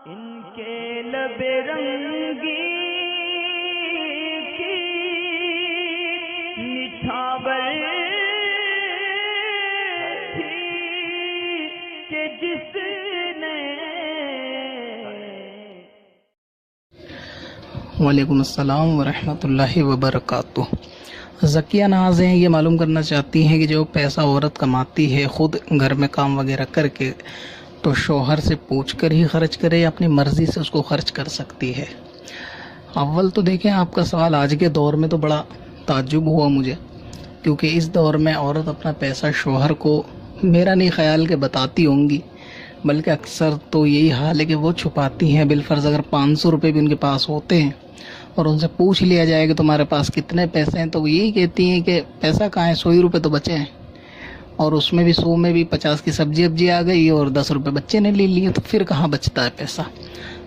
ان کے لب رنگی کی نچھاور تھی کہ جس نے وعلیکم السلام ورحمۃ اللہ وبرکاتہ۔ ذکیہ ناز ہیں، یہ معلوم کرنا چاہتی ہیں کہ جو پیسہ عورت کماتی ہے خود گھر میں کام وغیرہ کر کے، تو شوہر سے پوچھ کر ہی خرچ کرے یا اپنی مرضی سے اس کو خرچ کر سکتی ہے؟ اول تو دیکھیں، آپ کا سوال آج کے دور میں تو بڑا تعجب ہوا مجھے، کیونکہ اس دور میں عورت اپنا پیسہ شوہر کو میرا نہیں خیال کہ بتاتی ہوں گی، بلکہ اکثر تو یہی حال ہے کہ وہ چھپاتی ہیں۔ بالفرض اگر 500 روپے بھی ان کے پاس ہوتے ہیں اور ان سے پوچھ لیا جائے کہ تمہارے پاس کتنے پیسے ہیں، تو وہ یہی کہتی ہیں کہ پیسہ کہاں ہے، 100 روپے تو بچے ہیں، اور اس میں بھی 100 میں بھی 50 کی سبزی ابجی آ گئی اور 10 روپے بچے نے لے لیے، تو پھر کہاں بچتا ہے پیسہ؟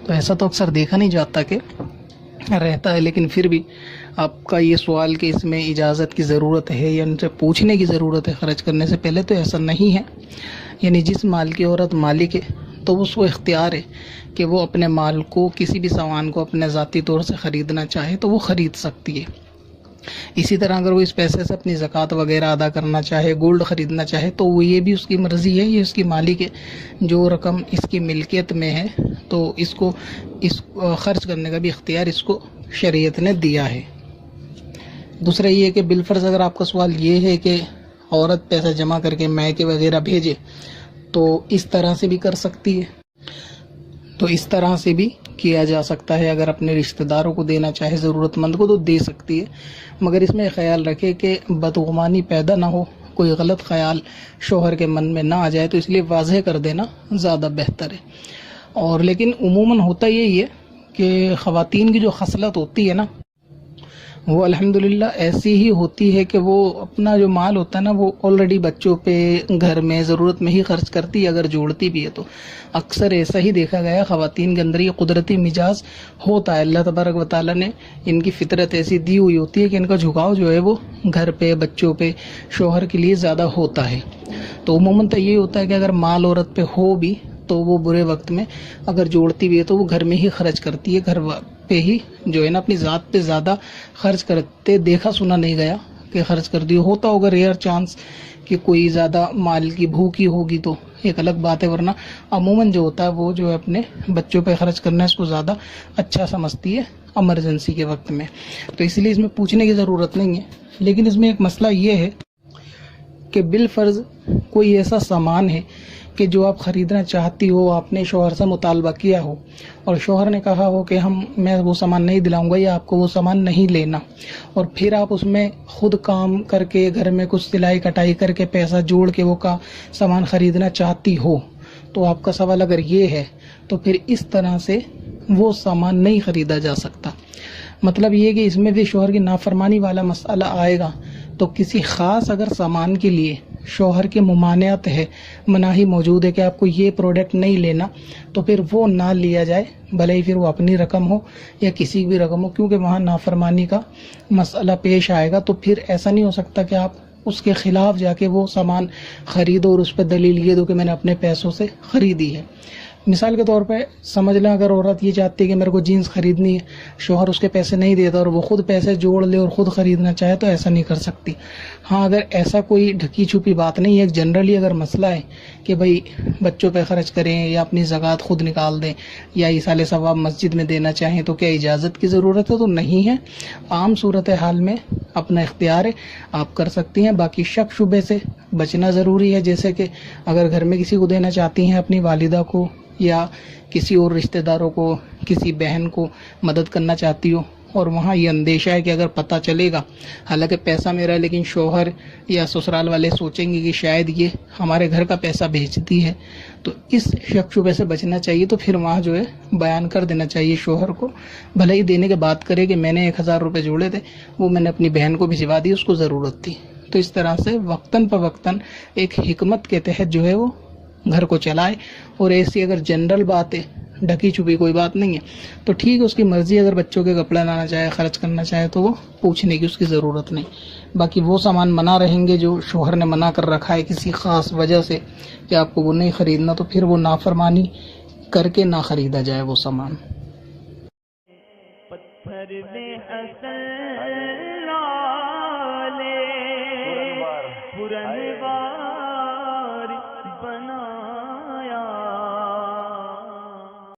تو ایسا تو اکثر دیکھا نہیں جاتا کہ رہتا ہے، لیکن پھر بھی آپ کا یہ سوال کہ اس میں اجازت کی ضرورت ہے یا ان سے پوچھنے کی ضرورت ہے خرچ کرنے سے پہلے، تو ایسا نہیں ہے۔ یعنی جس مال کی عورت مالک ہے تو اس کو اختیار ہے کہ وہ اپنے مال کو، کسی بھی سامان کو اپنے ذاتی طور سے خریدنا چاہے تو وہ خرید سکتی ہے۔ اسی طرح اگر وہ اس پیسے سے اپنی زکوٰۃ وغیرہ ادا کرنا چاہے، گولڈ خریدنا چاہے، تو وہ یہ بھی اس کی مرضی ہے، یہ اس کی مالک ہے۔ جو رقم اس کی ملکیت میں ہے تو اس کو خرچ کرنے کا بھی اختیار اس کو شریعت نے دیا ہے۔ دوسرا یہ ہے کہ بالفرض اگر آپ کا سوال یہ ہے کہ عورت پیسہ جمع کر کے میکے وغیرہ بھیجے، تو اس طرح سے بھی کر سکتی ہے، تو اس طرح سے بھی کیا جا سکتا ہے۔ اگر اپنے رشتہ داروں کو دینا چاہے، ضرورت مند کو، تو دے سکتی ہے، مگر اس میں خیال رکھے کہ بدگمانی پیدا نہ ہو، کوئی غلط خیال شوہر کے من میں نہ آ جائے، تو اس لیے واضح کر دینا زیادہ بہتر ہے۔ اور لیکن عموماً ہوتا یہی ہے کہ خواتین کی جو خصلت ہوتی ہے نا، وہ الحمدللہ ایسی ہی ہوتی ہے کہ وہ اپنا جو مال ہوتا ہے نا، وہ آلریڈی بچوں پہ، گھر میں ضرورت میں ہی خرچ کرتی ہے، اگر جوڑتی بھی ہے تو۔ اکثر ایسا ہی دیکھا گیا، خواتین کے اندر یہ قدرتی مزاج ہوتا ہے، اللہ تبارک و تعالیٰ نے ان کی فطرت ایسی دی ہوئی ہوتی ہے کہ ان کا جھکاؤ جو ہے وہ گھر پہ، بچوں پہ، شوہر کے لیے زیادہ ہوتا ہے۔ تو عموماً تو یہ ہوتا ہے کہ اگر مال عورت پہ ہو بھی تو وہ برے وقت میں اگر جوڑتی بھی ہے تو وہ گھر میں ہی خرچ کرتی ہے، گھر پہ ہی جو ہے نا، اپنی ذات پہ زیادہ خرچ کرتے دیکھا سنا نہیں گیا کہ خرچ کر دی۔ ہوتا ہوگا ریئر چانس کہ کوئی زیادہ مال کی بھوکی ہوگی تو ایک الگ بات ہے، ورنہ عموماً جو ہوتا ہے وہ جو ہے اپنے بچوں پہ خرچ کرنا اس کو زیادہ اچھا سمجھتی ہے ایمرجنسی کے وقت میں، تو اس لیے اس میں پوچھنے کی ضرورت نہیں ہے۔ لیکن اس میں ایک مسئلہ یہ ہے کہ بالفرض کوئی ایسا سامان ہے کہ جو آپ خریدنا چاہتی ہو، آپ نے شوہر سے مطالبہ کیا ہو اور شوہر نے کہا ہو کہ میں وہ سامان نہیں دلاؤں گا یا آپ کو وہ سامان نہیں لینا، اور پھر آپ اس میں خود کام کر کے، گھر میں کچھ سلائی کٹائی کر کے پیسہ جوڑ کے وہ سامان خریدنا چاہتی ہو، تو آپ کا سوال اگر یہ ہے تو پھر اس طرح سے وہ سامان نہیں خریدا جا سکتا۔ مطلب یہ کہ اس میں بھی شوہر کی نافرمانی والا مسئلہ آئے گا، تو کسی خاص اگر سامان کے لیے شوہر کی ممانعت ہے، مناہی موجود ہے کہ آپ کو یہ پروڈکٹ نہیں لینا، تو پھر وہ نہ لیا جائے، بھلے ہی پھر وہ اپنی رقم ہو یا کسی بھی رقم ہو، کیونکہ وہاں نافرمانی کا مسئلہ پیش آئے گا۔ تو پھر ایسا نہیں ہو سکتا کہ آپ اس کے خلاف جا کے وہ سامان خریدو اور اس پہ دلیل یہ دو کہ میں نے اپنے پیسوں سے خریدی ہے۔ مثال کے طور پہ سمجھ لیں، اگر عورت یہ چاہتی ہے کہ میرے کو جینس خریدنی ہے، شوہر اس کے پیسے نہیں دیتا اور وہ خود پیسے جوڑ لے اور خود خریدنا چاہے، تو ایسا نہیں کر سکتی۔ ہاں، اگر ایسا کوئی ڈھکی چھپی بات نہیں ہے، جنرلی اگر مسئلہ ہے کہ بھئی بچوں پہ خرچ کریں یا اپنی زکوٰۃ خود نکال دیں یا ایصال ثواب مسجد میں دینا چاہیں، تو کیا اجازت کی ضرورت ہے؟ تو نہیں ہے، عام صورتحال میں اپنا اختیار ہے، آپ کر سکتی ہیں۔ باقی شک شبے سے بچنا ضروری ہے، جیسے کہ اگر گھر میں کسی کو دینا چاہتی ہیں، اپنی والدہ کو یا کسی اور رشتہ داروں کو، کسی بہن کو مدد کرنا چاہتی ہو، اور وہاں یہ اندیشہ ہے کہ اگر پتہ چلے گا، حالانکہ پیسہ میرا ہے لیکن شوہر یا سسرال والے سوچیں گے کہ شاید یہ ہمارے گھر کا پیسہ بھیجتی ہے، تو اس شک شبے سے بچنا چاہیے۔ تو پھر وہاں جو ہے بیان کر دینا چاہیے شوہر کو، بھلے ہی دینے کے بات کرے کہ میں نے 1000 روپے جوڑے تھے، وہ میں نے اپنی بہن کو بھجوا دی، اس کو ضرورت تھی۔ تو اس طرح سے وقتاً فوقتاً ایک حکمت کے تحت جو ہے وہ گھر کو چلائے، اور ایسی اگر جنرل بات ہے، ڈھکی چھپی کوئی بات نہیں ہے، تو ٹھیک ہے، اس کی مرضی، اگر بچوں کے کپڑے لانا چاہے، خرچ کرنا چاہے، تو وہ پوچھنے کی اس کی ضرورت نہیں۔ باقی وہ سامان منع رہیں گے جو شوہر نے منع کر رکھا ہے کسی خاص وجہ سے کہ آپ کو وہ نہیں خریدنا، تو پھر وہ نافرمانی کر کے نہ خریدا جائے وہ سامان. پتھر میں اصل لالے پرن